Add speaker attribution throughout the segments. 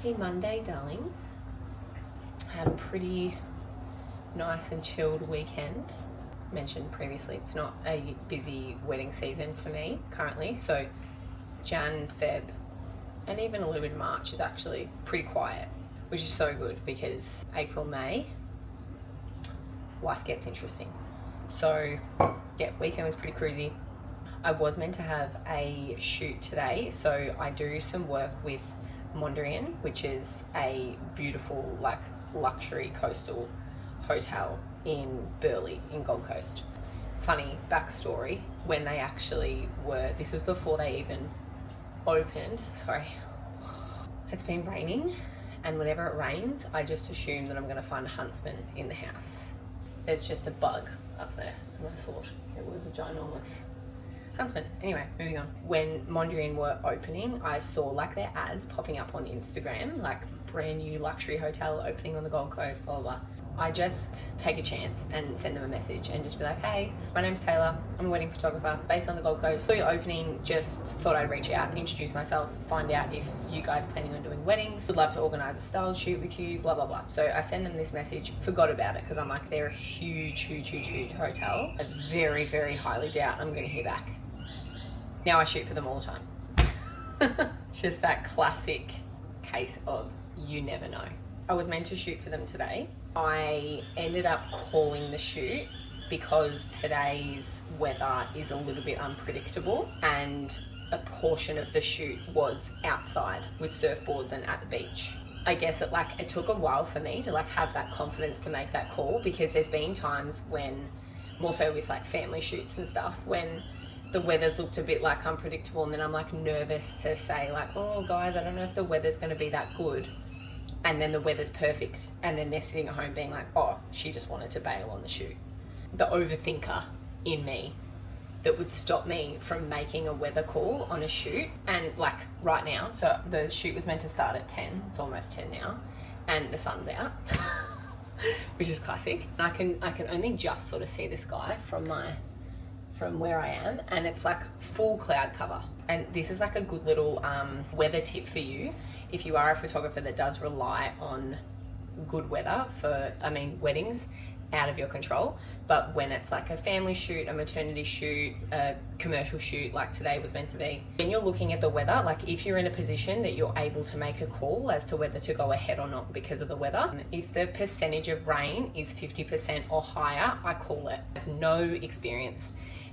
Speaker 1: Happy Monday, darlings. Had a pretty nice and chilled weekend. Mentioned previously, it's not a busy wedding season for me currently, so Jan, Feb, and even a little bit of March is actually pretty quiet, which is so good because April, May, life gets interesting. So yeah, weekend was pretty cruisy. I was meant to have a shoot today, so I do some work with Mondrian, which is a beautiful like luxury coastal hotel in Burleigh in Gold Coast. Funny backstory, when they actually were, this was before they even opened, it's been raining, and whenever it rains I just assume that I'm going to find a huntsman in the house. There's just a bug up there, and I thought it was a ginormous huntsman. Anyway, moving on. When Mondrian were opening, I saw like their ads popping up on Instagram, like brand new luxury hotel opening on the Gold Coast, blah, blah, blah. I just take a chance and send them a message and just be like, hey, my name's Taylor, I'm a wedding photographer based on the Gold Coast. Saw your opening, just thought I'd reach out, introduce myself, find out if you guys planning on doing weddings. Would love to organise a styled shoot with you, blah, blah, blah. So I send them this message, forgot about it because I'm like, they're a huge hotel. I very, very highly doubt I'm gonna hear back. Now I shoot for them all the time. Just that classic case of you never know. I was meant to shoot for them today. I ended up calling the shoot because today's weather is a little bit unpredictable, and a portion of the shoot was outside with surfboards and at the beach. I guess it took a while for me to have that confidence to make that call, because there's been times when, more so with family shoots and stuff, when the weather's looked a bit unpredictable, and then I'm nervous to say oh guys, I don't know if the weather's going to be that good. And then the weather's perfect, and then they're sitting at home being like, oh, she just wanted to bail on the shoot. The overthinker in me that would stop me from making a weather call on a shoot. And right now, so the shoot was meant to start at 10, it's almost 10 now, and the sun's out, which is classic. I can only just sort of see the sky from where I am, and it's full cloud cover. And this is a good little weather tip for you if you are a photographer that does rely on good weather for, weddings out of your control. But when it's a family shoot, a maternity shoot, a commercial shoot like today was meant to be, when you're looking at the weather, if you're in a position that you're able to make a call as to whether to go ahead or not because of the weather, if the percentage of rain is 50% or higher, I call it. I have no experience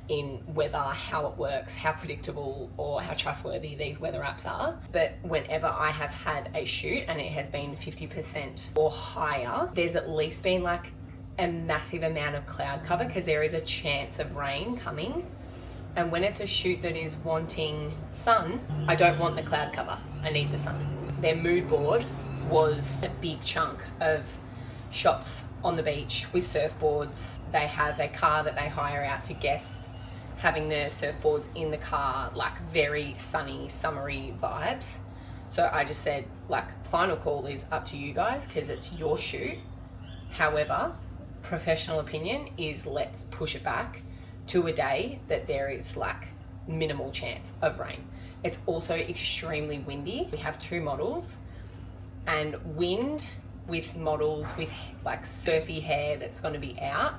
Speaker 1: in weather, how it works, how predictable or how trustworthy these weather apps are. But whenever I have had a shoot and it has been 50% or higher, there's at least been a massive amount of cloud cover, because there is a chance of rain coming. And when it's a shoot that is wanting sun, I don't want the cloud cover, I need the sun. Their mood board was a big chunk of shots on the beach with surfboards. They have a car that they hire out to guests, having the surfboards in the car, very sunny, summery vibes. So I just said, final call is up to you guys because it's your shoot. However, professional opinion is let's push it back to a day that there is minimal chance of rain. It's also extremely windy. We have 2 models, and wind with models with surfy hair that's going to be out,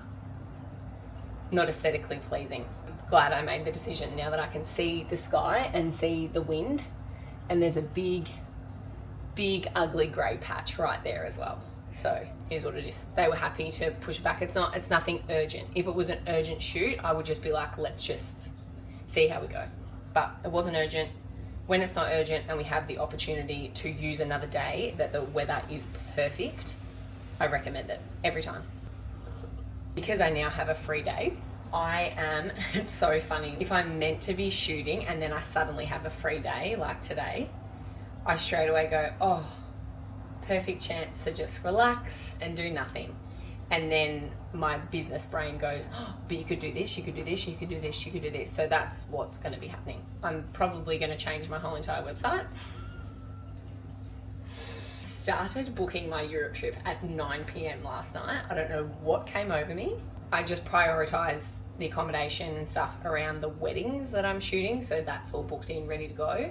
Speaker 1: not aesthetically pleasing. Glad I made the decision now that I can see the sky and see the wind, and there's a big ugly grey patch right there as well. So here's what it is. They were happy to push it back. It's nothing urgent. If it was an urgent shoot, I would just be let's just see how we go. But it wasn't urgent. When it's not urgent and we have the opportunity to use another day that the weather is perfect, I recommend it every time. Because I now have a free day, it's so funny. If I'm meant to be shooting and then I suddenly have a free day like today, I straight away go, oh, perfect chance to just relax and do nothing. And then my business brain goes, oh, but you could do this, you could do this, you could do this, you could do this. So that's what's going to be happening. I'm probably going to change my whole entire website. Started booking my Europe trip at 9 p.m. last night. I don't know what came over me. I just prioritized the accommodation and stuff around the weddings that I'm shooting, so that's all booked in, ready to go.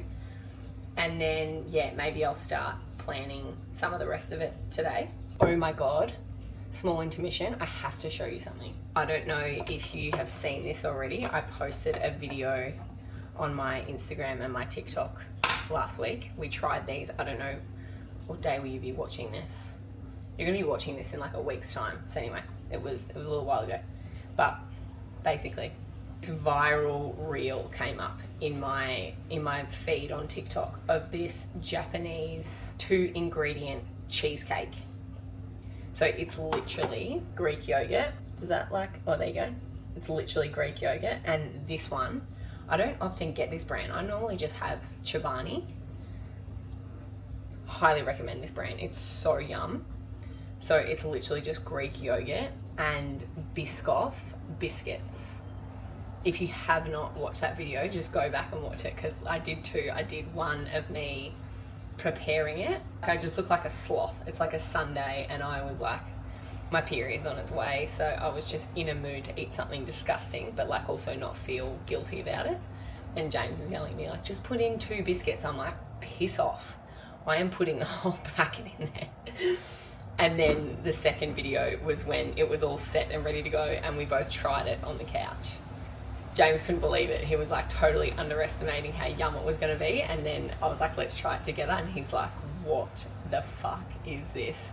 Speaker 1: And then maybe I'll start planning some of the rest of it today. Oh my God, small intermission, I have to show you something. I don't know if you have seen this already. I posted a video on my Instagram and my TikTok last week. We tried these. I don't know what day will you be watching this. You're gonna be watching this in like a week's time. So anyway, it was a little while ago. But basically, this viral reel came up in my feed on TikTok of this Japanese 2-ingredient cheesecake. So it's literally Greek yogurt. Does that oh, there you go. It's literally Greek yogurt. And this one, I don't often get this brand. I normally just have Chobani. Highly recommend this brand. It's so yum. So it's literally just Greek yogurt and Biscoff biscuits. If you have not watched that video, just go back and watch it, because I did too. I did one of me preparing it. I just look like a sloth. It's like a Sunday and I was like, my period's on its way, so I was just in a mood to eat something disgusting, but like also not feel guilty about it. And James is yelling at me like, just put in 2 biscuits. I'm like, piss off. I am putting the whole packet in there. And then the second video was when it was all set and ready to go and we both tried it on the couch. James couldn't believe it. He was like totally underestimating how yum it was going to be. And then I was like, let's try it together. And he's like, what the fuck is this?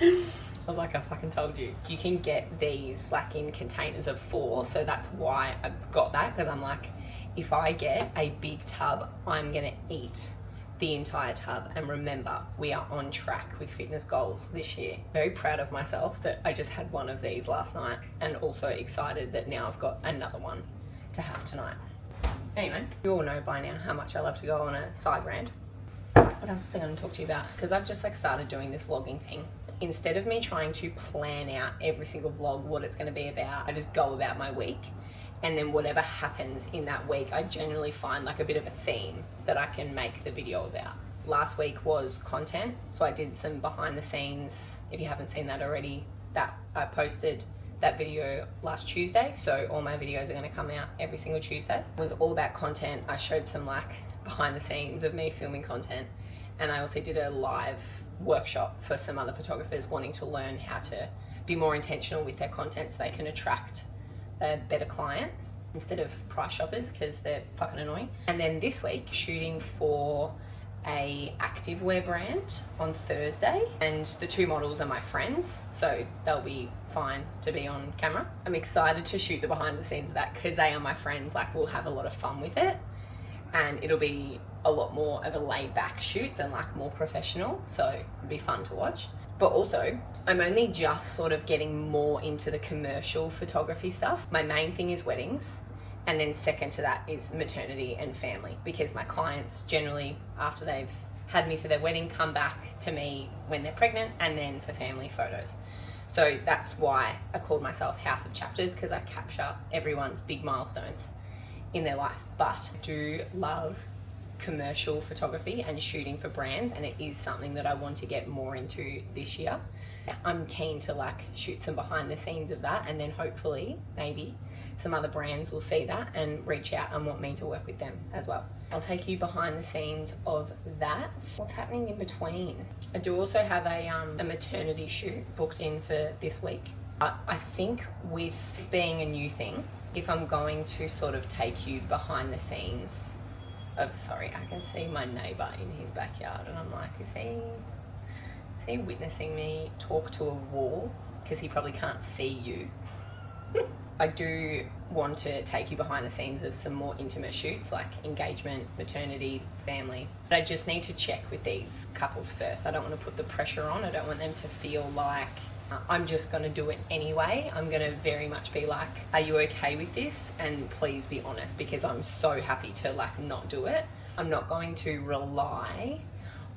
Speaker 1: I was like, I fucking told you. You can get these like in containers of 4. So that's why I got that, because I'm like, if I get a big tub, I'm going to eat the entire tub. And remember, we are on track with fitness goals this year. Very proud of myself that I just had one of these last night, and also excited that now I've got another one to have tonight. Anyway, you all know by now how much I love to go on a side rant. What else was I going to talk to you about? Because I've just like started doing this vlogging thing. Instead of me trying to plan out every single vlog what it's going to be about, I just go about my week. And then whatever happens in that week, I generally find like a bit of a theme that I can make the video about. Last week was content, so I did some behind the scenes. If you haven't seen that already, that I posted that video last Tuesday, so all my videos are going to come out every single Tuesday. It was all about content. I showed some like behind the scenes of me filming content, and I also did a live workshop for some other photographers wanting to learn how to be more intentional with their content so they can attract a better client instead of price shoppers, because they're fucking annoying. And then this week, shooting for a activewear brand on Thursday, and the 2 models are my friends, so they'll be fine to be on camera. I'm excited to shoot the behind the scenes of that because they are my friends. Like, we'll have a lot of fun with it, and it'll be a lot more of a laid back shoot than like more professional, so it'll be fun to watch. But also, I'm only just sort of getting more into the commercial photography stuff. My main thing is weddings, and then second to that is maternity and family, because my clients generally, after they've had me for their wedding, come back to me when they're pregnant, and then for family photos. So that's why I called myself House of Chapters, because I capture everyone's big milestones in their life. But I do love commercial photography and shooting for brands, and it is something that I want to get more into this year. I'm keen to like shoot some behind the scenes of that, and then hopefully maybe some other brands will see that and reach out and want me to work with them as well. I'll take you behind the scenes of that. What's happening in between? I do also have a maternity shoot booked in for this week. I think with this being a new thing, if I'm going to sort of take you behind the scenes of, sorry, I can see my neighbour in his backyard, and I'm like, is he witnessing me talk to a wall? Because he probably can't see you. I do want to take you behind the scenes of some more intimate shoots, like engagement, maternity, family. But I just need to check with these couples first. I don't want to put the pressure on. I don't want them to feel like I'm just going to do it anyway. I'm going to very much be like, are you okay with this? And please be honest, because I'm so happy to like not do it. I'm not going to rely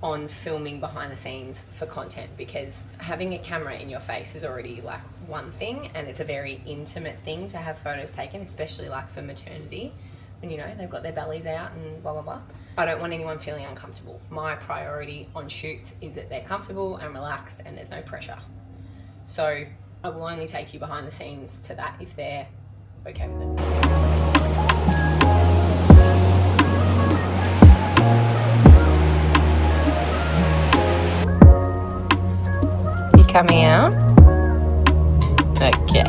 Speaker 1: on filming behind the scenes for content, because having a camera in your face is already like one thing, and it's a very intimate thing to have photos taken, especially like for maternity, when you know they've got their bellies out and blah blah blah. I don't want anyone feeling uncomfortable. My priority on shoots is that they're comfortable and relaxed and there's no pressure. So I will only take you behind the scenes to that if they're okay with it. coming out. Okay.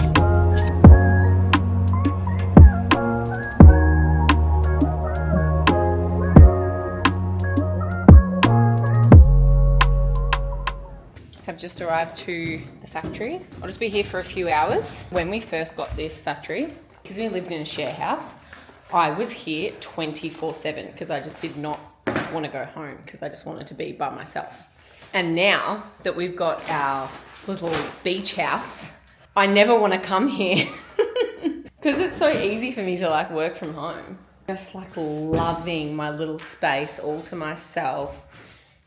Speaker 1: Have just arrived to the factory. I'll just be here for a few hours. When we first got this factory, because we lived in a share house, I was here 24/7 because I just did not want to go home because I just wanted to be by myself. And now that we've got our little beach house, I never want to come here because it's so easy for me to like work from home. Just like loving my little space all to myself,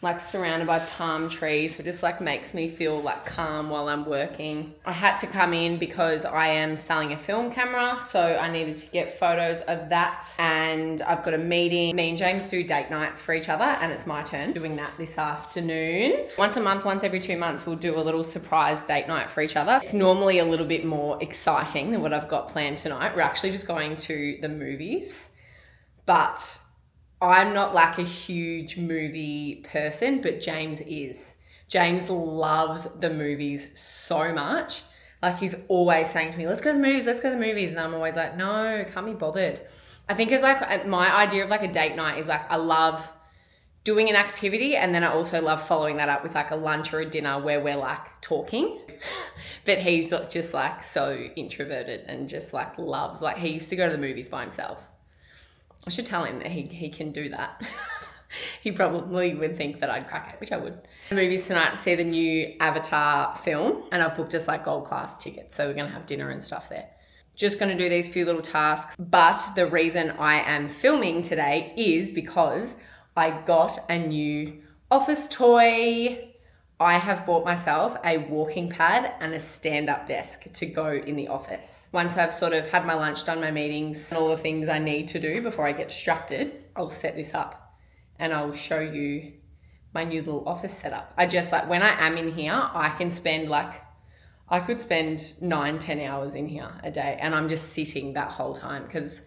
Speaker 1: like surrounded by palm trees. So it just like makes me feel like calm while I'm working. I had to come in because I am selling a film camera, so I needed to get photos of that, and I've got a meeting. Me and James do date nights for each other, and it's my turn doing that this afternoon. Once a month, once every 2 months, we'll do a little surprise date night for each other. It's normally a little bit more exciting than what I've got planned tonight. We're actually just going to the movies, but I'm not like a huge movie person, but James is. James loves the movies so much. Like he's always saying to me, let's go to the movies, let's go to the movies. And I'm always like, no, can't be bothered. I think it's like my idea of like a date night is like I love doing an activity, and then I also love following that up with like a lunch or a dinner where we're like talking. But he's just like so introverted and just like loves, like he used to go to the movies by himself. I should tell him that he can do that. He probably would think that I'd crack it, which I would. The movies tonight to see the new Avatar film, and I've booked us like gold class tickets, so we're gonna have dinner and stuff there. Just gonna do these few little tasks, but the reason I am filming today is because I got a new office toy. I have bought myself a walking pad and a stand-up desk to go in the office. Once I've sort of had my lunch, done my meetings, and all the things I need to do before I get distracted, I'll set this up and I'll show you my new little office setup. I just like, when I am in here, I can spend like, I could spend 9-10 hours in here a day, and I'm just sitting that whole time because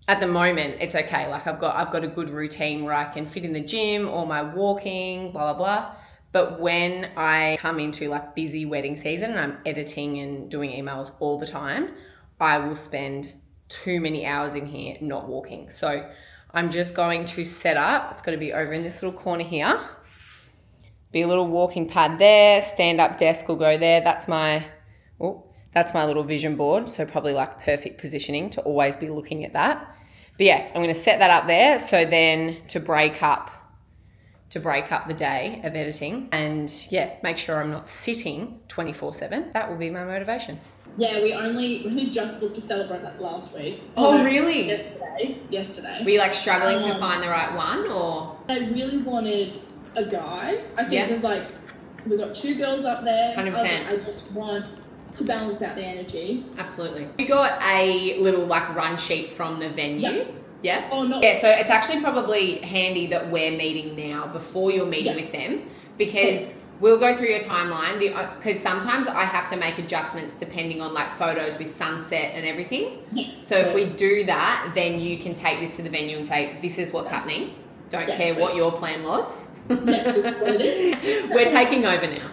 Speaker 1: at the moment it's okay. Like I've got a good routine where I can fit in the gym or my walking, blah, blah, blah. But when I come into like busy wedding season and I'm editing and doing emails all the time, I will spend too many hours in here not walking. So I'm just going to set up, it's going to be over in this little corner here. Be a little walking pad there, stand-up desk will go there. That's my little vision board. So probably like perfect positioning to always be looking at that. But yeah, I'm going to set that up there. So then to break up the day of editing and yeah, make sure I'm not sitting 24/7. That will be my motivation.
Speaker 2: Yeah, we only just booked to celebrate that last week.
Speaker 1: Oh, really?
Speaker 2: Yesterday.
Speaker 1: Were you like struggling to find the right one, or?
Speaker 2: I really wanted a guy. I think there's like, we've got 2 girls up there.
Speaker 1: 100%.
Speaker 2: I just want to balance out the energy.
Speaker 1: Absolutely. You got a little like run sheet from the venue?
Speaker 2: Yep.
Speaker 1: Yeah?
Speaker 2: Oh, no.
Speaker 1: Yeah, so it's actually probably handy that we're meeting now before you're meeting with them, because we'll go through your timeline, because sometimes I have to make adjustments depending on like photos with sunset and everything.
Speaker 2: Yeah.
Speaker 1: So if we do that, then you can take this to the venue and say, this is what's happening. Don't care what your plan was.
Speaker 2: Yeah, this is what it is.
Speaker 1: We're taking over now.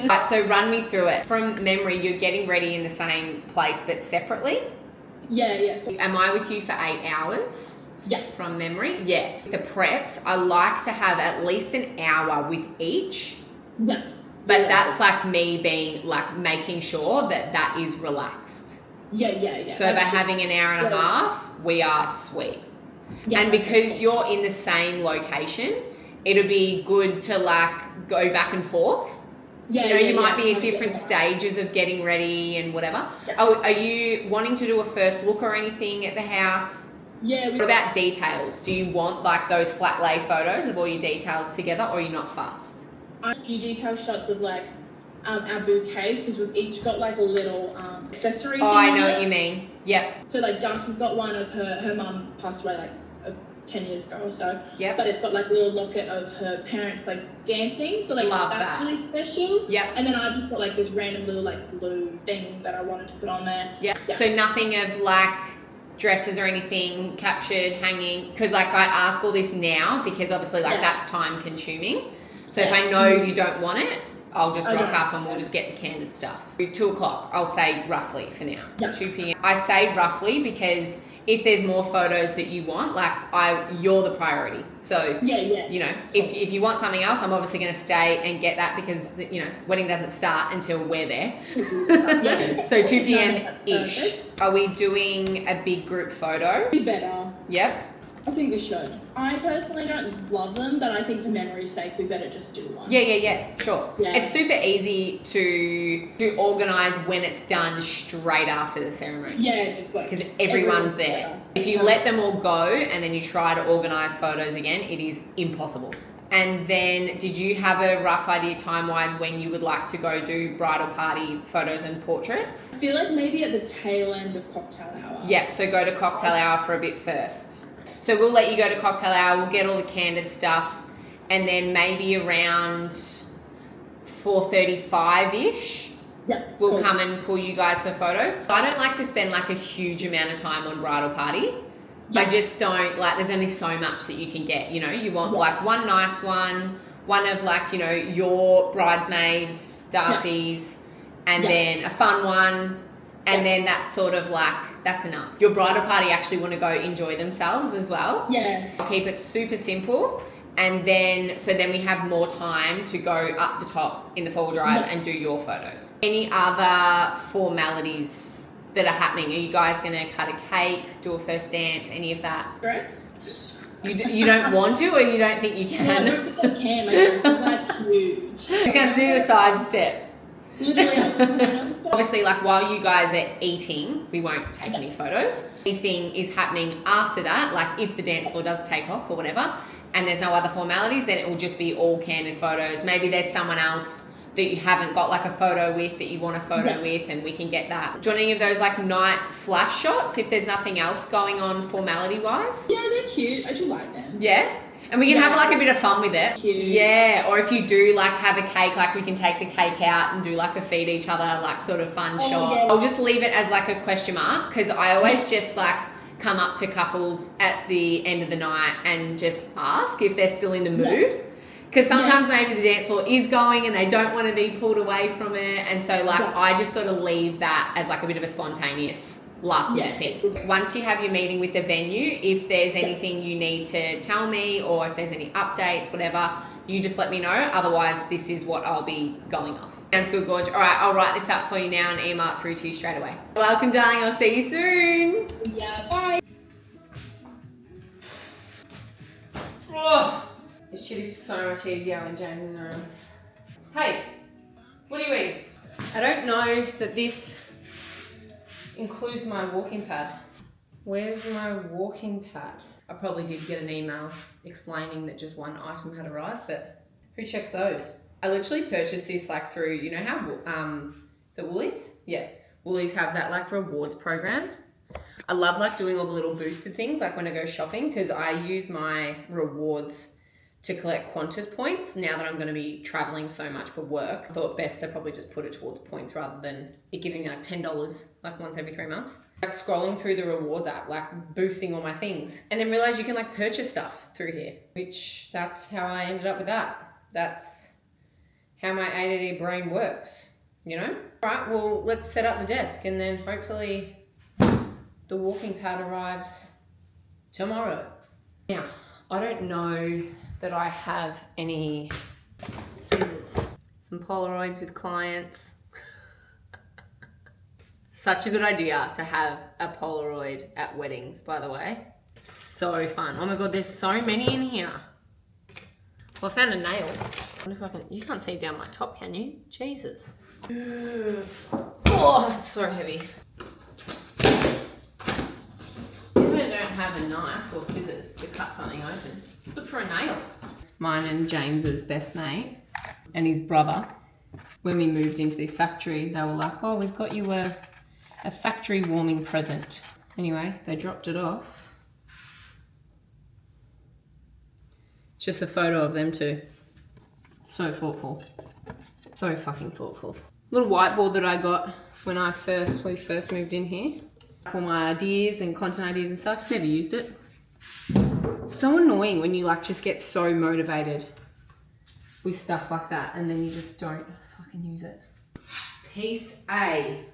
Speaker 1: Right, so run me through it. From memory, you're getting ready in the same place but separately?
Speaker 2: Yeah. So,
Speaker 1: am I with you for 8 hours?
Speaker 2: Yeah.
Speaker 1: From memory? Yeah. The preps, I like to have at least an hour with each.
Speaker 2: Yeah.
Speaker 1: But that's like me being like making sure that is relaxed.
Speaker 2: Yeah.
Speaker 1: So by having an hour and a half, we are sweet.
Speaker 2: Yeah,
Speaker 1: and because you're in the same location, it'll be good to like go back and forth.
Speaker 2: Yeah,
Speaker 1: you might be at different stages of getting ready and whatever. Yeah. Oh, are you wanting to do a first look or anything at the house?
Speaker 2: Yeah.
Speaker 1: What about details? Do you want like those flat lay photos of all your details together, or are you not fussed?
Speaker 2: I have a few detail shots of like our bouquets, because we've each got like a little accessory.
Speaker 1: Oh, I know what you mean. Yep.
Speaker 2: So like Darcy's got one of her mum passed away like 10 years ago or so.
Speaker 1: Yep.
Speaker 2: But it's got like a little locket of her parents like dancing. So like that's really special.
Speaker 1: Yep.
Speaker 2: And then I just got like this random little like blue thing that I wanted to put on there.
Speaker 1: Yep. Yeah. So nothing of like dresses or anything captured, hanging, because like I ask all this now because obviously like that's time consuming. So if I know you don't want it,
Speaker 3: I'll just rock up and we'll just get the candid stuff. 2 o'clock, I'll say roughly for now.
Speaker 2: Yeah.
Speaker 3: 2 p.m. I say roughly because if there's more photos that you want, like you're the priority. So, you know, if you want something else, I'm obviously going to stay and get that because, you know, wedding doesn't start until we're there. So 2 p.m.-ish. Are we doing a big group photo?
Speaker 2: Be better.
Speaker 3: Yep.
Speaker 2: I think we should. I personally don't love them, but I think for memory's sake, we better just do one.
Speaker 3: Yeah, sure.
Speaker 2: Yeah.
Speaker 3: It's super easy to organise when it's done straight after the ceremony.
Speaker 2: Yeah, just like...
Speaker 3: Because everyone's there. If you let them all go and then you try to organise photos again, it is impossible. And then did you have a rough idea time-wise when you would like to go do bridal party photos and portraits?
Speaker 2: I feel like maybe at the tail end of cocktail hour.
Speaker 3: Yep, so go to cocktail hour for a bit first. So we'll let you go to cocktail hour, we'll get all the candid stuff, and then maybe around 4:35-ish, we'll come and pull you guys for photos. I don't like to spend like a huge amount of time on bridal party. I just don't, like, there's only so much that you can get, you know, you want like one nice one of like, you know, your bridesmaids, Darcy's, and then a fun one, and then that's sort of like, that's enough. Your bridal party actually want to go enjoy themselves as well.
Speaker 2: Yeah.
Speaker 3: I'll keep it super simple, and then so then we have more time to go up the top in the 4-wheel drive and do your photos. Any other formalities that are happening? Are you guys going to cut a cake, do a first dance, any of that?
Speaker 2: Dress?
Speaker 3: You don't want to, or you don't think you can?
Speaker 2: No, I don't think I can. My dress is like huge.
Speaker 3: Just going to do a side step.
Speaker 2: Literally,
Speaker 3: obviously, like while you guys are eating, we won't take any photos. Anything is happening after that, like if the dance floor does take off or whatever, and there's no other formalities, then it will just be all candid photos. Maybe there's someone else that you haven't got like a photo with that you want a photo with, and we can get that. Do you want any of those like night flash shots if there's nothing else going on formality wise?
Speaker 2: Yeah, they're cute. I do like them.
Speaker 3: Yeah? And we can have like a bit of fun with it.
Speaker 2: Cute.
Speaker 3: Yeah, or if you do like have a cake, like we can take the cake out and do like a feed each other like sort of fun shot.
Speaker 2: Yeah.
Speaker 3: I'll just leave it as like a question mark because I always just like come up to couples at the end of the night and just ask if they're still in the mood. Because sometimes maybe the dance floor is going and they don't want to be pulled away from it. And so like I just sort of leave that as like a bit of a spontaneous last minute thing. Once you have your meeting with the venue, if there's anything you need to tell me or if there's any updates, whatever, you just let me know. Otherwise, this is what I'll be going off. Sounds good, Gorge. All right, I'll write this up for you now and email it through to you straight away. Welcome, darling. I'll see you soon.
Speaker 2: Yeah, bye.
Speaker 3: Oh, this shit is so much easier when James is in the room. Hey, what are you eating? I don't know that this includes my walking pad. Where's my walking pad? I probably did get an email explaining that just one item had arrived, but who checks those? I literally purchased this like through, you know how, is it Woolies? Yeah, Woolies have that like rewards program. I love like doing all the little boosted things like when I go shopping because I use my rewards to collect Qantas points now that I'm going to be traveling so much for work. I thought best to probably just put it towards points rather than it giving me like $10 like once every 3 months. Like scrolling through the rewards app, like boosting all my things, and then realize you can like purchase stuff through here, which that's how I ended up with that. That's how my ADD brain works, you know? All right, well, let's set up the desk and then hopefully the walking pad arrives tomorrow. Now, I don't know that I have any scissors. Some Polaroids with clients. Such a good idea to have a Polaroid at weddings, by the way. So fun. Oh my God, there's so many in here. Well, I found a nail. I wonder if I can, you can't see down my top, can you? Jesus. Oh, it's so heavy. I don't have a knife or scissors to cut something open. Look for a nail. Mine and James's best mate and his brother, when we moved into this factory, they were like, oh, we've got you a factory warming present. Anyway, they dropped it off. It's just a photo of them two. So thoughtful. So fucking thoughtful. Little whiteboard that I got when we first moved in here. All my ideas and content ideas and stuff. Never used it. So annoying when you like just get so motivated with stuff like that, and then you just don't fucking use it. Piece A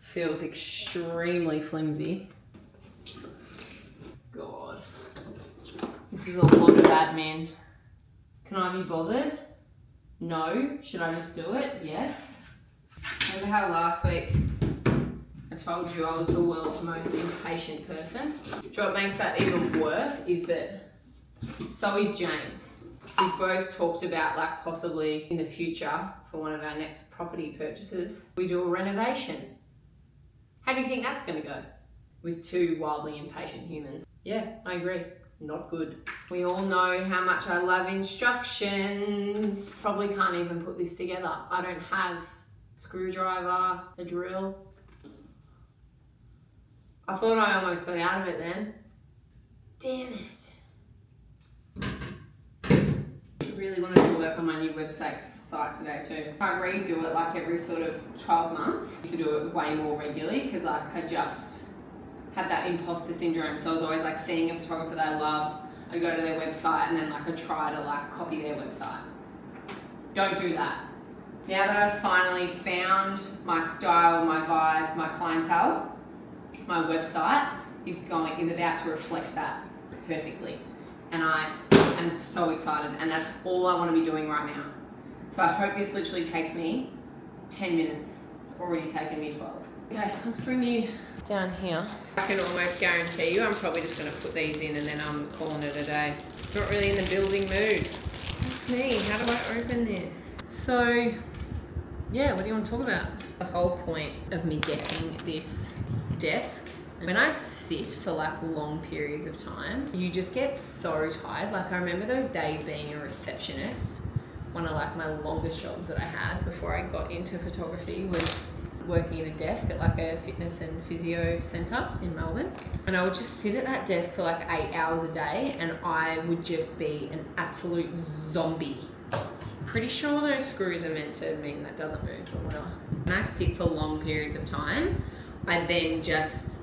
Speaker 3: feels extremely flimsy. God, this is a lot of admin. Can I be bothered? No. Should I just do it? Yes. Remember how last week I told you I was the world's most impatient person? Do you know what makes that even worse is that so is James. We've both talked about like possibly in the future for one of our next property purchases, we do a renovation. How do you think that's going to go with two wildly impatient humans? Yeah, I agree. Not good. We all know how much I love instructions. Probably can't even put this together. I don't have a screwdriver, a drill. I thought I almost got out of it then. Damn it. Really wanted to work on my new website today too. I redo it like every sort of 12 months to do it way more regularly because like I just had that imposter syndrome. So I was always like seeing a photographer that I loved. I'd go to their website and then like I'd try to like copy their website. Don't do that. Now that I've finally found my style, my vibe, my clientele, my website is about to reflect that perfectly. And I am so excited, and that's all I want to be doing right now. So I hope this literally takes me 10 minutes. It's already taken me 12. Okay, let's bring you down here. I can almost guarantee you I'm probably just going to put these in and then I'm calling it a day. Not really in the building mood. Fuck me, how do I open this? So, yeah, what do you want to talk about? The whole point of me getting this desk, when I sit for like long periods of time, you just get so tired. Like I remember those days being a receptionist. One of like my longest jobs that I had before I got into photography was working at a desk at like a fitness and physio centre in Melbourne. And I would just sit at that desk for like 8 hours a day and I would just be an absolute zombie. Pretty sure those screws are meant to mean that doesn't move or whatever. When I sit for long periods of time, I then just,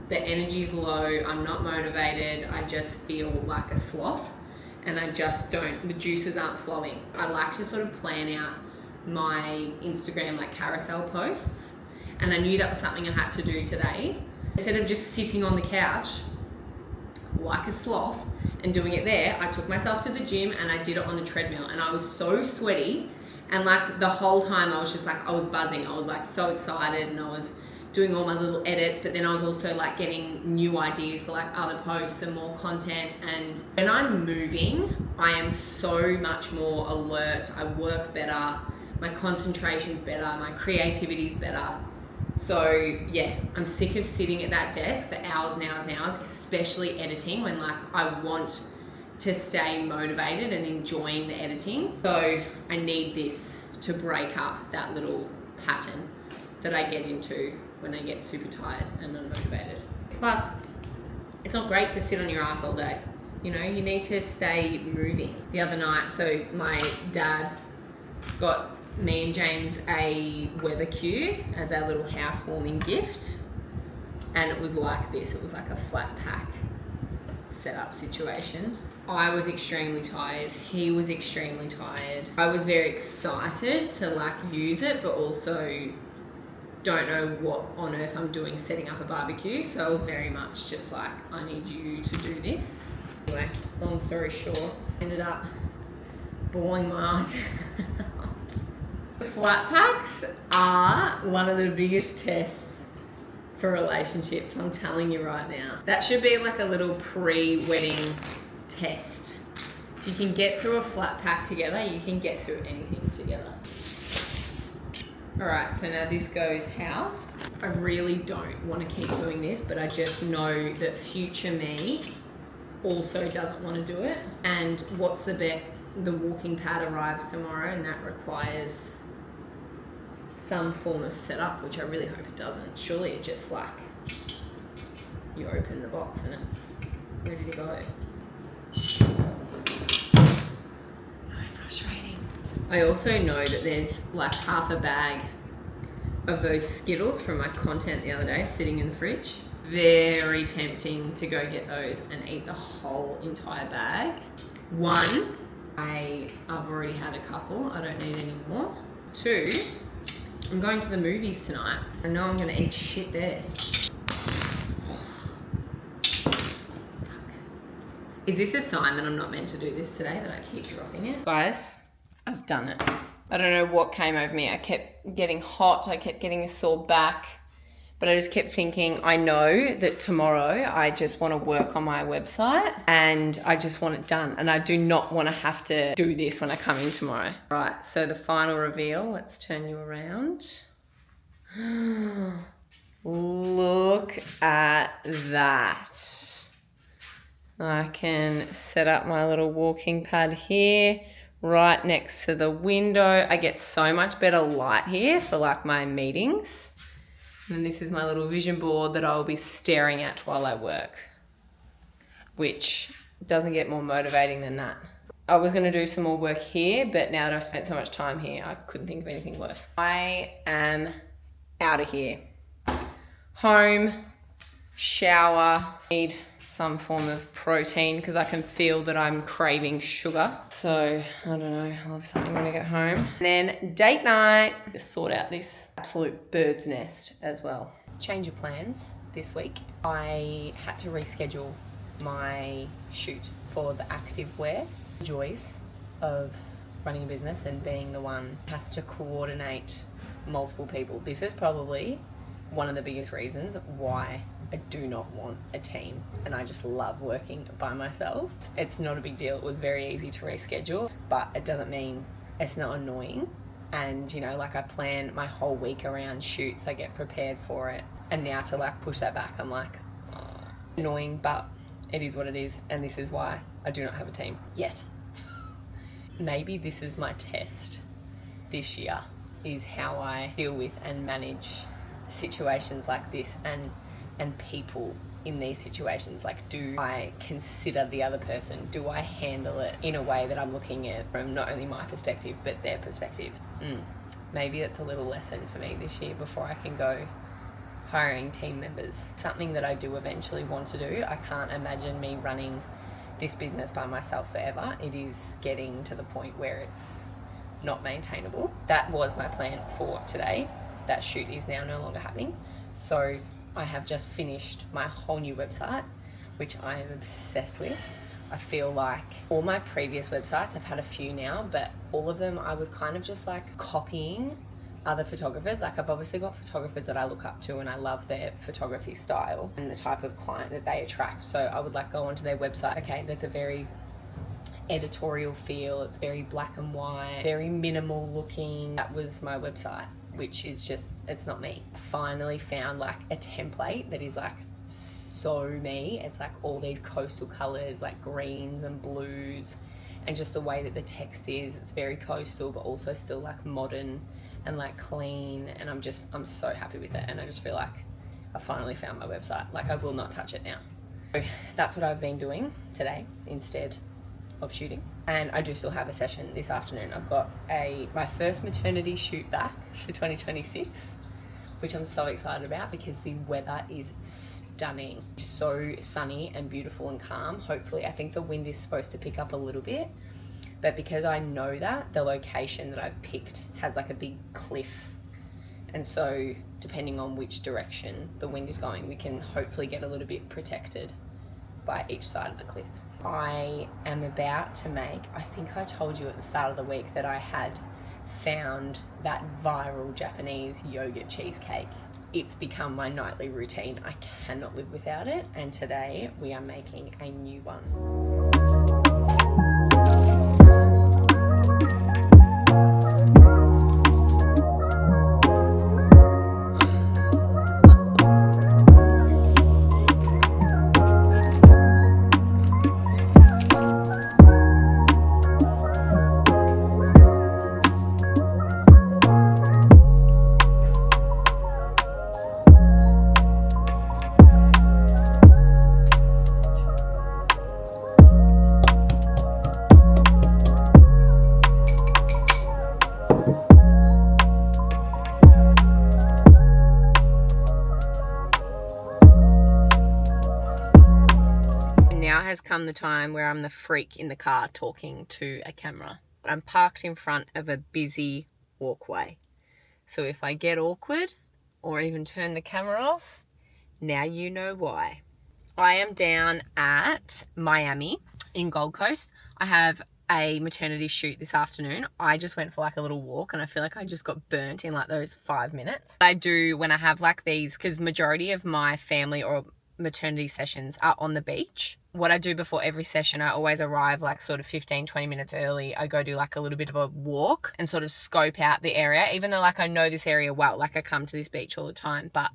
Speaker 3: the energy's low, I'm not motivated, I just feel like a sloth and I just don't, the juices aren't flowing. I like to sort of plan out my Instagram like carousel posts and I knew that was something I had to do today. Instead of just sitting on the couch like a sloth and doing it there, I took myself to the gym and I did it on the treadmill and I was so sweaty and like the whole time I was just like, I was buzzing, I was like so excited and I was doing all my little edits, but then I was also like getting new ideas for like other posts and more content. And when I'm moving, I am so much more alert, I work better, my concentration's better, my creativity's better. So yeah, I'm sick of sitting at that desk for hours and hours and hours, especially editing when like I want to stay motivated and enjoying the editing. So I need this to break up that little pattern that I get into when I get super tired and unmotivated. Plus, it's not great to sit on your ass all day. You know, you need to stay moving. The other night, so my dad got me and James a Weber Q as our little housewarming gift. And it was like this, it was like a flat pack setup situation. I was extremely tired, he was extremely tired. I was very excited to like use it, but also don't know what on earth I'm doing setting up a barbecue. So I was very much just like, I need you to do this. Anyway, long story short, ended up bawling my eyes out. Flat packs are one of the biggest tests for relationships, I'm telling you right now. That should be like a little pre-wedding test. If you can get through a flat pack together, you can get through anything together. All right, so now this goes how? I really don't want to keep doing this, but I just know that future me also doesn't want to do it. And what's the bet? The walking pad arrives tomorrow and that requires some form of setup, which I really hope it doesn't. Surely it just like, you open the box and it's ready to go. So frustrating. I also know that there's like half a bag of those Skittles from my content the other day sitting in the fridge. Very tempting to go get those and eat the whole entire bag. One, I've already had a couple. I don't need any more. 2, I'm going to the movies tonight. I know I'm gonna eat shit there. Is this a sign that I'm not meant to do this today, that I keep dropping it? Guys, I've done it. I don't know what came over me. I kept getting hot. I kept getting a sore back. But I just kept thinking, I know that tomorrow I just want to work on my website and I just want it done. And I do not want to have to do this when I come in tomorrow. Right, so the final reveal, let's turn you around. Look at that. I can set up my little walking pad here, right next to the window. I get so much better light here for like my meetings. And this is my little vision board that I'll be staring at while I work, which doesn't get more motivating than that. I was gonna do some more work here, but now that I've spent so much time here, I couldn't think of anything worse. I am out of here. Home, shower, need some form of protein because I can feel that I'm craving sugar. So, I don't know, I'll have something when I get home. And then date night, just sort out this absolute bird's nest as well. Change of plans this week. I had to reschedule my shoot for the active wear. Joys of running a business and being the one who has to coordinate multiple people. This is probably one of the biggest reasons why I do not want a team and I just love working by myself. It's not a big deal. It was very easy to reschedule, but it doesn't mean it's not annoying. And you know, like I plan my whole week around shoots, I get prepared for it. And now to like push that back, I'm like, annoying, but it is what it is. And this is why I do not have a team yet. Maybe this is my test this year, is how I deal with and manage situations like this and people in these situations. Like, do I consider the other person? Do I handle it in a way that I'm looking at from not only my perspective but their perspective? Maybe it's a little lesson for me this year before I can go hiring team members. Something that I do eventually want to do. I can't imagine me running this business by myself forever. It is getting to the point where it's not maintainable. That was my plan for today. That shoot is now no longer happening. So I have just finished my whole new website, which I am obsessed with. I feel like all my previous websites, I've had a few now, but all of them I was kind of just like copying other photographers. Like I've obviously got photographers that I look up to and I love their photography style and the type of client that they attract. So I would like go onto their website. Okay, there's a very editorial feel. It's very black and white, very minimal looking. That was my website, which is just, it's not me. Finally found like a template that is like so me. It's like all these coastal colors, like greens and blues, and just the way that the text is, it's very coastal but also still like modern and like clean, and I'm so happy with it. And I just feel like I finally found my website. Like I will not touch it now. So that's what I've been doing today instead of shooting. And I do still have a session this afternoon. I've got my first maternity shoot back for 2026, which I'm so excited about because the weather is stunning. So sunny and beautiful and calm. Hopefully, I think the wind is supposed to pick up a little bit, but because I know that the location that I've picked has like a big cliff, and so depending on which direction the wind is going, we can hopefully get a little bit protected by each side of the cliff. I am about to make, I think I told you at the start of the week that I had found that viral Japanese yogurt cheesecake. It's become my nightly routine. I cannot live without it, and today we are making a new one.
Speaker 1: now has come the time where I'm the freak in the car talking to a camera. I'm parked in front of a busy walkway. So if I get awkward or even turn the camera off, now you know why. I am down at Miami in Gold Coast. I have a maternity shoot this afternoon. I just went for like a little walk and I feel like I just got burnt in like those 5 minutes. I do when I have like these, because majority of my family or maternity sessions are on the beach. What I do before every session, I always arrive like sort of 15-20 minutes early. I go do like a little bit of a walk and sort of scope out the area, even though like I know this area well, like I come to this beach all the time, but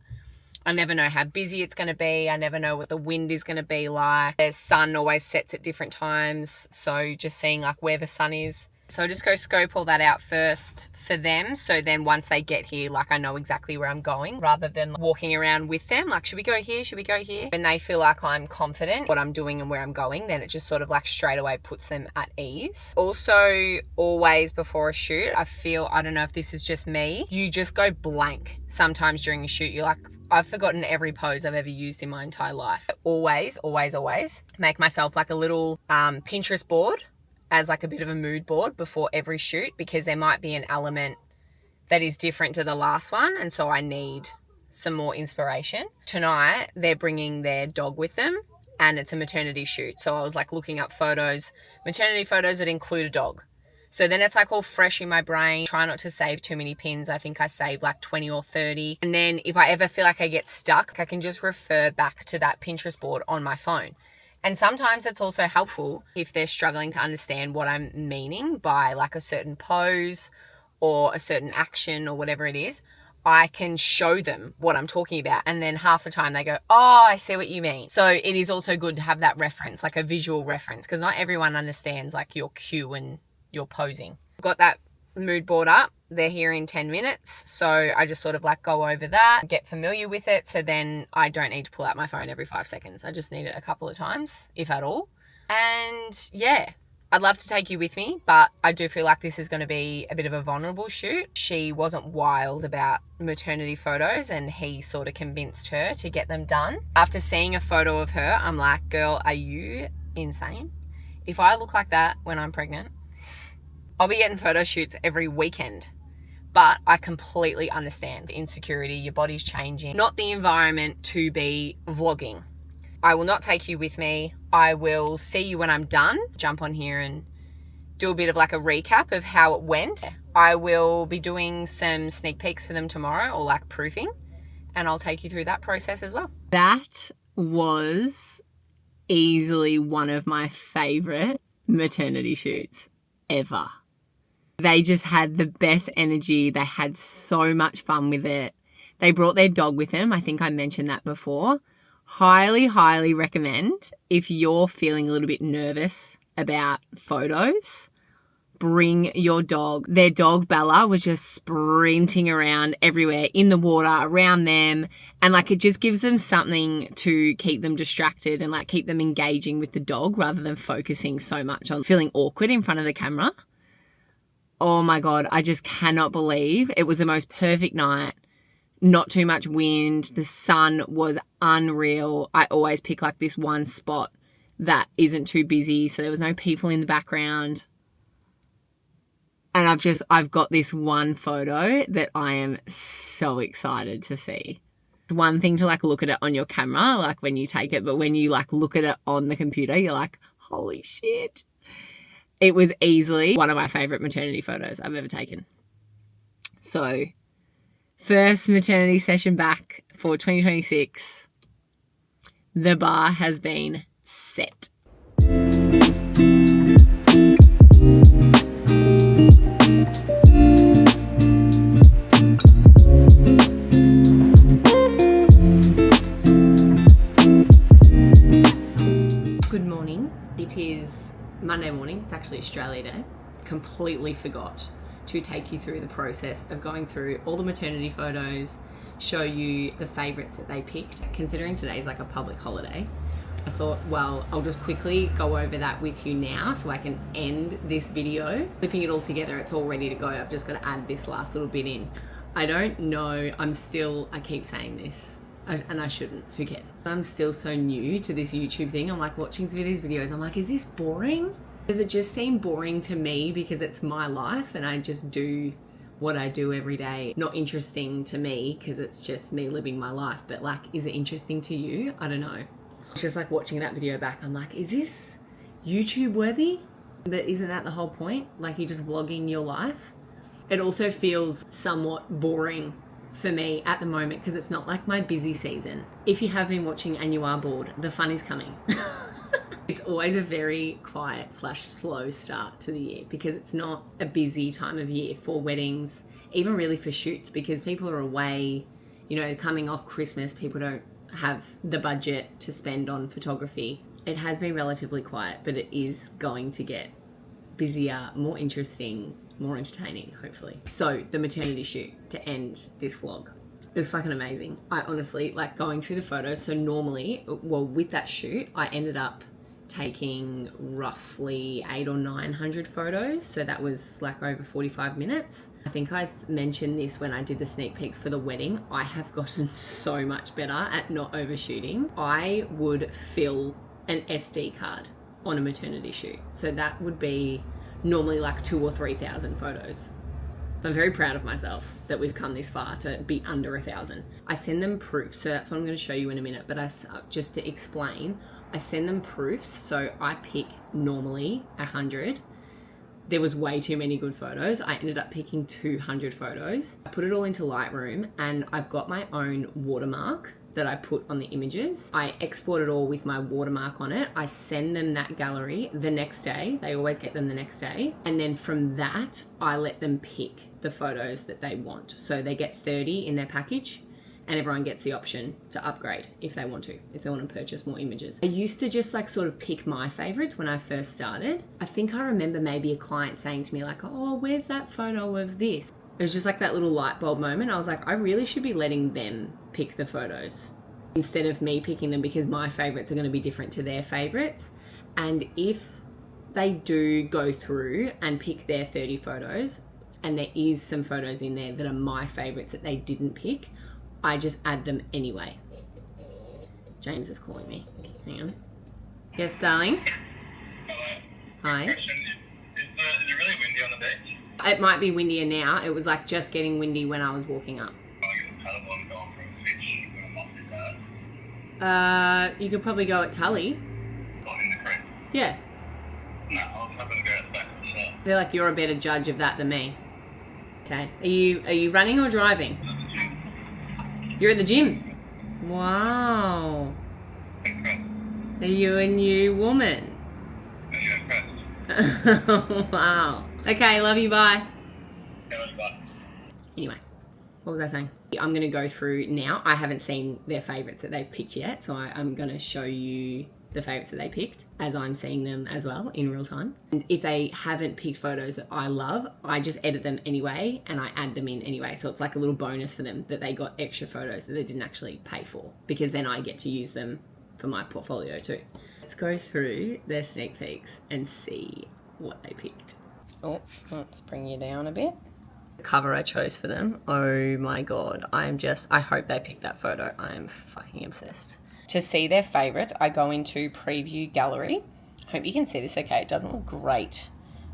Speaker 1: I never know how busy it's going to be. I never know what the wind is going to be like. The sun always sets at different times. So just seeing like where the sun is. So I just go scope all that out first for them. So then once they get here, like I know exactly where I'm going rather than walking around with them. Like, should we go here? Should we go here? When they feel like I'm confident what I'm doing and where I'm going, then it just sort of like straight away puts them at ease. Also, always before a shoot, I feel, I don't know if this is just me, you just go blank sometimes during a shoot. You're like, I've forgotten every pose I've ever used in my entire life. Always make myself like a little Pinterest board as like a bit of a mood board before every shoot, because there might be an element that is different to the last one, and so I need some more inspiration. Tonight, they're bringing their dog with them, and it's a maternity shoot. So I was like looking up photos, maternity photos that include a dog. So then it's like all fresh in my brain. Try not to save too many pins. I think I saved like 20 or 30. And then if I ever feel like I get stuck, I can just refer back to that Pinterest board on my phone. And sometimes it's also helpful if they're struggling to understand what I'm meaning by like a certain pose or a certain action or whatever it is. I can show them what I'm talking about. And then half the time they go, oh, I see what you mean. So it is also good to have that reference, like a visual reference, because not everyone understands like your cue and your posing. Got that mood board up. They're here in 10 minutes. So I just sort of like go over that, get familiar with it. So then I don't need to pull out my phone every 5 seconds. I just need it a couple of times, if at all. And yeah, I'd love to take you with me, but I do feel like this is going to be a bit of a vulnerable shoot. She wasn't wild about maternity photos and he sort of convinced her to get them done. After seeing a photo of her, I'm like, girl, are you insane? If I look like that when I'm pregnant, I'll be getting photo shoots every weekend. But I completely understand the insecurity, your body's changing, not the environment to be vlogging. I will not take you with me. I will see you when I'm done. Jump on here and do a bit of like a recap of how it went. I will be doing some sneak peeks for them tomorrow, or like proofing, and I'll take you through that process as well. That was easily one of my favorite maternity shoots ever. They just had the best energy. They had so much fun with it. They brought their dog with them. I think I mentioned that before. Highly recommend, if you're feeling a little bit nervous about photos, bring your dog. Their dog Bella was just sprinting around everywhere, in the water, around them, and like it just gives them something to keep them distracted and like keep them engaging with the dog rather than focusing so much on feeling awkward in front of the camera. Oh my God, I just cannot believe it was the most perfect night. Not too much wind. The sun was unreal. I always pick like this one spot that isn't too busy, so there was no people in the background. And I've got this one photo that I am so excited to see. It's one thing to like look at it on your camera, like when you take it, but when you like look at it on the computer, you're like, holy shit. It was easily one of my favorite maternity photos I've ever taken. So, first maternity session back for 2026. The bar has been set. Good morning. It is Monday morning. It's actually Australia Day. Completely forgot to take you through the process of going through all the maternity photos, show you the favorites that they picked. Considering today's like a public holiday, I thought, well, I'll just quickly go over that with you now so I can end this video. Clipping it all together, it's all ready to go. I've just got to add this last little bit in. I don't know, I keep saying this, And I shouldn't. Who cares? I'm still so new to this YouTube thing. I'm like watching through these videos. I'm like, is this boring? Does it just seem boring to me because it's my life and I just do what I do every day? Not interesting to me because it's just me living my life. But like, is it interesting to you? I don't know. It's just like watching that video back. I'm like, is this YouTube worthy? But isn't that the whole point? Like, you're just vlogging your life. It also feels somewhat boring for me at the moment because it's not like my busy season. If you have been watching and you are bored, the fun is coming. It's always a very quiet / slow start to the year because it's not a busy time of year for weddings, even really for shoots, because people are away, you know, coming off Christmas, people don't have the budget to spend on photography. It has been relatively quiet, but it is going to get busier, more interesting, more entertaining, hopefully. So the maternity shoot to end this vlog, it was fucking amazing. I honestly, like going through the photos. So normally, well, with that shoot, I ended up taking roughly 800 or 900 photos. So that was like over 45 minutes. I think I mentioned this when I did the sneak peeks for the wedding. I have gotten so much better at not overshooting. I would fill an SD card on a maternity shoot. So that would be normally like 2,000 or 3,000 photos. So I'm very proud of myself that we've come this far to be under 1,000. I send them proofs, so that's what I'm going to show you in a minute. But just to explain, I send them proofs. So I pick normally 100. There was way too many good photos. I ended up picking 200 photos. I put it all into Lightroom and I've got my own watermark that I put on the images. I export it all with my watermark on it. I send them that gallery the next day. They always get them the next day. And then from that, I let them pick the photos that they want. So they get 30 in their package and everyone gets the option to upgrade if they want to, if they want to purchase more images. I used to just like sort of pick my favorites when I first started. I think I remember maybe a client saying to me like, oh, where's that photo of this? It was just like that little light bulb moment. I was like, I really should be letting them pick the photos instead of me picking them, because my favorites are going to be different to their favorites. And if they do go through and pick their 30 photos and there is some photos in there that are my favorites that they didn't pick, I just add them anyway. James is calling me. Hang on. Yes, darling? Hi.
Speaker 4: Question. Is it really windy on the beach?
Speaker 1: It might be windier now. It was like just getting windy when I was walking up. You could probably go at Tully.
Speaker 4: Not in the creek?
Speaker 1: Yeah.
Speaker 4: No, I was hoping to go at the back of the shop.
Speaker 1: I feel like you're a better judge of that than me. Okay. Are you running or driving? You're at the gym? Wow. Are you a new woman?
Speaker 4: Are you impressed?
Speaker 1: Wow. Okay, love you, bye.
Speaker 4: Yeah, love you, bye.
Speaker 1: Anyway, what was I saying? I'm going to go through now. I haven't seen their favourites that they've picked yet, so I'm going to show you the favourites that they picked as I'm seeing them as well in real time. And if they haven't picked photos that I love, I just edit them anyway and I add them in anyway. So it's like a little bonus for them that they got extra photos that they didn't actually pay for, because then I get to use them for my portfolio too. Let's go through their sneak peeks and see what they picked. Oh, let's bring you down a bit. The cover I chose for them, oh my god, I hope they picked that photo. I am fucking obsessed. To see their favourites, I go into preview gallery. Hope you can see this okay. It doesn't look great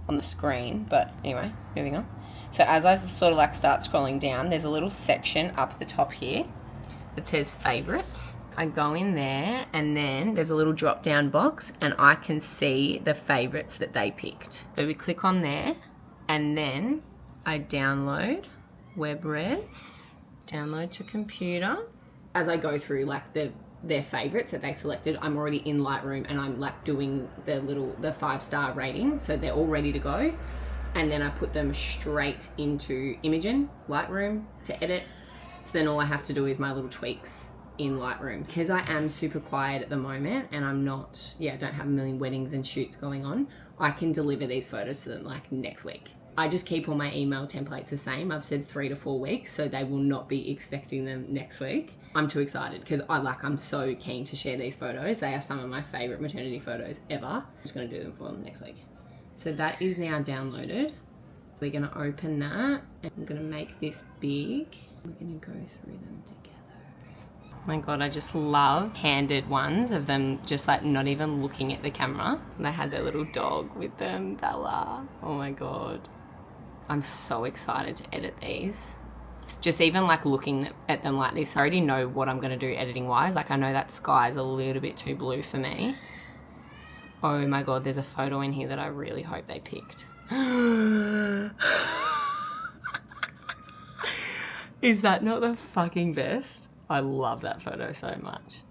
Speaker 1: on the screen, but anyway, moving on. So as I sort of like start scrolling down, there's a little section up the top here that says favourites. I go in there and then there's a little drop down box and I can see the favourites that they picked. So we click on there and then I download WebRes, download to computer. As I go through like their favorites that they selected, I'm already in Lightroom and I'm like doing the 5-star rating. So they're all ready to go. And then I put them straight into Imagen, Lightroom to edit. So then all I have to do is my little tweaks in Lightroom. Because I am super quiet at the moment and I'm not, don't have a million weddings and shoots going on, I can deliver these photos to them like next week. I just keep all my email templates the same. I've said 3 to 4 weeks, so they will not be expecting them next week. I'm too excited because I'm so keen to share these photos. They are some of my favorite maternity photos ever. I'm just gonna do them for them next week. So that is now downloaded. We're gonna open that and I'm gonna make this big. We're gonna go through them together. My God, I just love candid ones of them just like not even looking at the camera. And they had their little dog with them, Bella. Oh my God. I'm so excited to edit these. Just even like looking at them like this, I already know what I'm going to do editing wise. Like I know that sky's a little bit too blue for me. Oh my God, there's a photo in here that I really hope they picked. Is that not the fucking best? I love that photo so much.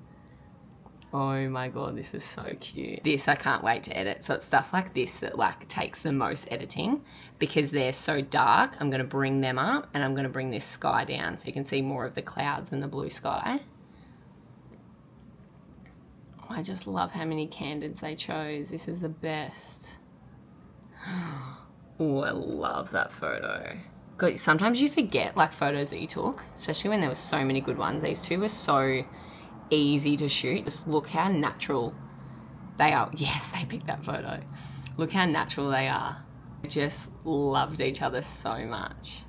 Speaker 1: Oh my God, this is so cute. This I can't wait to edit. So it's stuff like this that like takes the most editing because they're so dark. I'm gonna bring them up and I'm gonna bring this sky down so you can see more of the clouds and the blue sky. Oh, I just love how many candids they chose. This is the best. Oh, I love that photo. God, sometimes you forget like photos that you took, especially when there were so many good ones. These two were so easy to shoot. Just look how natural they are. Yes, they picked that photo. Look how natural they are. Just loved each other so much.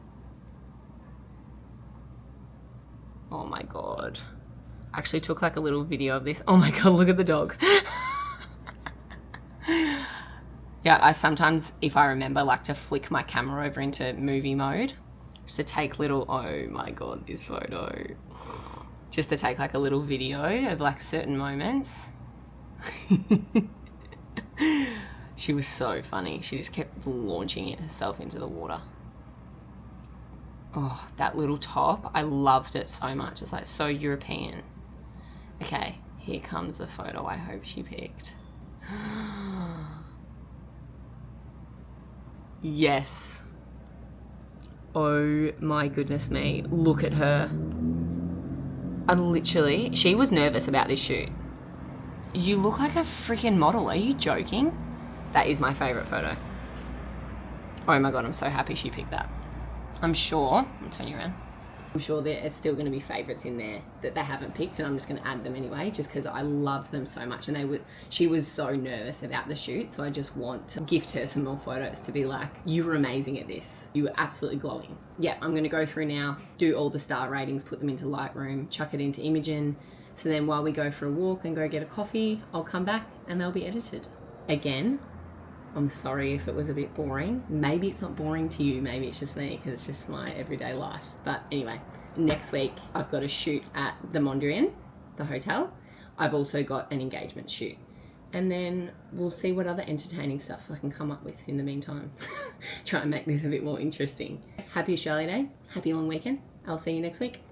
Speaker 1: Oh my God. I actually took like a little video of this. Oh my God, look at the dog. Yeah, I sometimes, if I remember, like to flick my camera over into movie mode, just to take little, oh my God, this photo. Just to take like a little video of like certain moments. She was so funny. She just kept launching it herself into the water. Oh, that little top, I loved it so much. It's like so European. Okay, here comes the photo I hope she picked. Yes. Oh my goodness me. Look at her. She was nervous about this shoot. You look like a freaking model. Are you joking? That is my favorite photo. Oh my God, I'm so happy she picked that. I'm sure, I'll turn you around. I'm sure there's still going to be favorites in there that they haven't picked, and I'm just going to add them anyway, just because I loved them so much. And she was so nervous about the shoot, so I just want to gift her some more photos to be like, you were amazing at this. You were absolutely glowing. Yeah, I'm going to go through now, do all the star ratings, put them into Lightroom, chuck it into Imogen. So then while we go for a walk and go get a coffee, I'll come back and they'll be edited. Again, I'm sorry if it was a bit boring. Maybe it's not boring to you, maybe it's just me because it's just my everyday life. But anyway, next week I've got a shoot at the Mondrian, the hotel. I've also got an engagement shoot. And then we'll see what other entertaining stuff I can come up with in the meantime. Try and make this a bit more interesting. Happy Australia Day, happy long weekend. I'll see you next week.